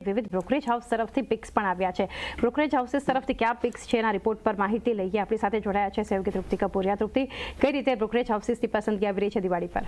વિવિધ brokerage house તરફથી picks પણ આવ્યા છે। બ્રોકરેજ હાઉસીસ તરફથી કયા પિક્સ છે એના રિપોર્ટ પર માહિતી લઈએ। આપણી સાથે જોડાયા છે સહયોગી તૃપ્તિ કપૂરિયા। તૃપ્તિ, કઈ રીતે બ્રોકરેજ હાઉસીસની પસંદગી આવી રહી છે દિવાળી પર?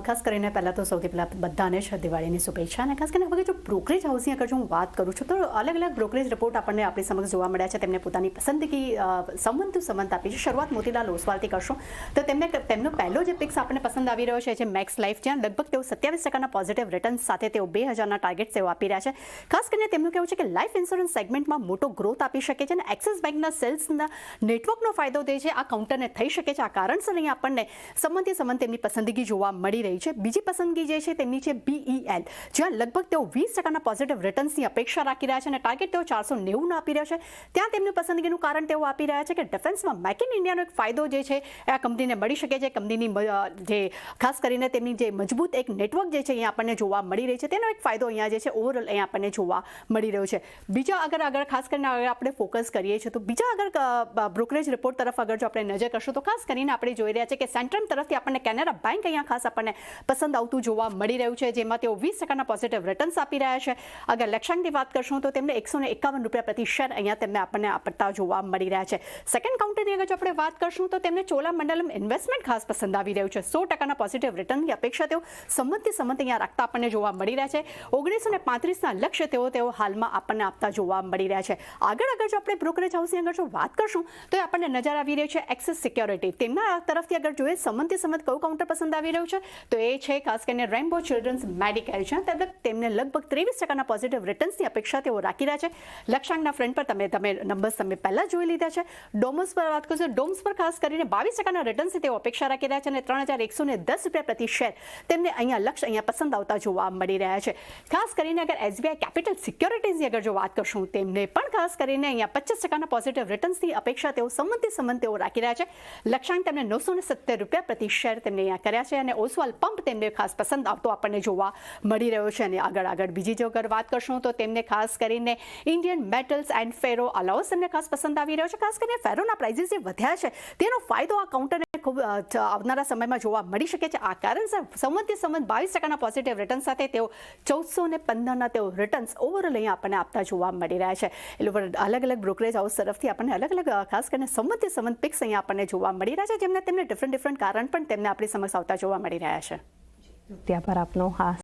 ખાસ કરીને પહેલાં તો સૌથી પહેલાં બધાને જ દિવાળીની શુભેચ્છા। અને ખાસ કરીને હવે જો બ્રોકરેજ હાઉસની અગર જો હું વાત કરું છું તો અલગ અલગ બ્રોકરેજ રિપોર્ટ આપણને આપણી સમક્ષ જોવા મળ્યા છે। તેમને પોતાની પસંદગી સંમત ટુ સંમત આપી છે। શરૂઆત મોતીલાલ ઓસવાલથી કરશું તો તેમનો પહેલો જે પિક્સ આપણને પસંદ આવી રહ્યો છે જે મેક્સ લાઈફ, જ્યાં લગભગ તેઓ 27% પોઝિટિવ રિટર્ન સાથે તેઓ 2000ના ટાર્ગેટ તેઓ આપી રહ્યા છે। ખાસ કરીને તેમનું કહેવું છે કે લાઈફ ઇન્સ્યોરન્સ સેગમેન્ટમાં મોટો ગ્રોથ આપી શકે છે અને એક્સિસ બેંકના સેલ્સના નેટવર્કનો ફાયદો જે છે આ કાઉન્ટરને થઈ શકે છે। આ કારણસર અહીં આપણને સંમતિ સંમત તેમની પસંદગી જોવા મળી રહી છે। બીજી પસંદગી જે છે તેમની છે BEL, જ્યાં લગભગ તેઓ 20%ના પોઝિટિવ રિટર્ન્સની અપેક્ષા રાખી રહ્યા છે અને ટાર્ગેટ તેઓ 490 આપી રહ્યા છે। ત્યાં તેમની પસંદગીનું કારણ તેઓ આપી રહ્યા છે કે ડિફેન્સમાં મેક ઇન ઇન્ડિયાનો એક ફાયદો જે છે આ કંપનીને મળી શકે છે। કંપનીની જે ખાસ કરીને તેમની જે મજબૂત એક નેટવર્ક જે છે અહીંયા આપણને જોવા મળી રહી છે તેનો એક ફાયદો અહીંયા જે છે ઓવરઓલ અહીંયા આપણને જોવા મળી રહ્યો છે। બીજા આગળ ખાસ કરીને આપણે ફોકસ કરીએ છીએ તો બીજા આગળ બ્રોકરેજ રિપોર્ટ તરફ અગર જો આપણે નજર કરશું તો ખાસ કરીને આપણે જોઈ રહ્યા છે કે સેન્ટ્રમ તરફથી આપણને કેનેરા બેંક અહીંયા ખાસ આપણને પસંદ આવતું જોવા મળી રહ્યું છે, જેમાં તેઓ 20%ના પોઝિટિવ રિટર્ન્સ આપી રહ્યા છે। અગર લક્ષ્યાંકની વાત કરશું તો તેમને 151 રૂપિયા પ્રતિ શેર અહીંયા તેમને આપણને આપતા જોવા મળી રહ્યા છે। સેકન્ડ કાઉન્ટરની અગર જો આપણે વાત કરશું તો તેમને ચોલામંડલમ ઇન્વેસ્ટમેન્ટ ખાસ પસંદ આવી રહ્યું છે। 100%ના પોઝિટિવ રિટર્નની અપેક્ષા તેઓ સંમત અહીંયા રાખતા આપણને જોવા મળી રહ્યા છે। 1935ના લક્ષ્ય તેઓ હાલમાં આપણને આપતા જોવા મળી રહ્યા છે। આગળ જો આપણે બ્રોકરેજ હાઉસની અગર જો વાત કરશું તો આપણને નજર આવી રહ્યું છે એક્સિસ સિક્યોરિટી। તેમના તરફથી અગર જોઈએ સંમત કયું કાઉન્ટર પસંદ આવી રહ્યું છે તો એ છે ખાસ કરીને રેઇનબો ચિલ્ડ્રન્સ મેડિકેર છે। તેમને લગભગ 23%ના પોઝિટિવ રિટર્ન્સની અપેક્ષા તેઓ રાખી રહ્યા છે। લક્ષ્યાંકના ફ્રન્ટ પર તમે નંબર્સ તમે પહેલાં જોઈ લીધા છે। ડોમસ પર વાત કરશો, ડોમ્સ પર ખાસ કરીને 22%ના રિટર્ન્સથી તેઓ અપેક્ષા રાખી રહ્યા છે અને 3110 રૂપિયા પ્રતિ શેર તેમને અહીંયા પસંદ આવતા જોવા મળી રહ્યા છે। ખાસ કરીને અગર SBI કેપિટલ સિક્યોરિટીઝની અગર જો વાત કરશું તેમને પણ ખાસ કરીને અહીંયા 25%ના પોઝિટિવ રિટર્ન્સની અપેક્ષા તેઓ સંમત તેઓ રાખી રહ્યા છે। લક્ષ્યાંક તેમને 970 રૂપિયા પ્રતિ શેર તેમને અહીંયા કર્યા છે અને ઓસવાલ પંપ તેમને ખાસ પસંદ આવતો આપણને જોવા મળી રહ્યો છે। અને આગળ બીજી જો અગર વાત કરશું તો તેમને ખાસ કરીને ઇન્ડિયન મેટલ્સ એન્ડ ફેરો અલાઉન્સ તેમને ખાસ પસંદ આવી રહ્યો છે। ખાસ કરીને ફેરોના પ્રાઇઝીસ જે વધ્યા છે તેનો ફાયદો આ કાઉન્ટરને ખૂબ આવનારા સમયમાં જોવા મળી શકે છે। આ કારણસર સંમત 22%ના પોઝિટિવ રિટર્ન સાથે તેઓ 1415ના તેઓ રિટર્ન્સ ઓવરઓલ અહીંયા આપણને આપતા જોવા મળી રહ્યા છે। એટલે અલગ અલગ બ્રોકરેજ હાઉસ તરફથી આપણને અલગ ખાસ કરીને સંમત પિક્સ અહીંયા આપણને જોવા મળી રહ્યા છે, જેમને તેમને ડિફરન્ટ કારણ પણ તેમને આપણી સમક્ષ આવતા જોવા મળી રહ્યા છે। આભાર આપનો। હા।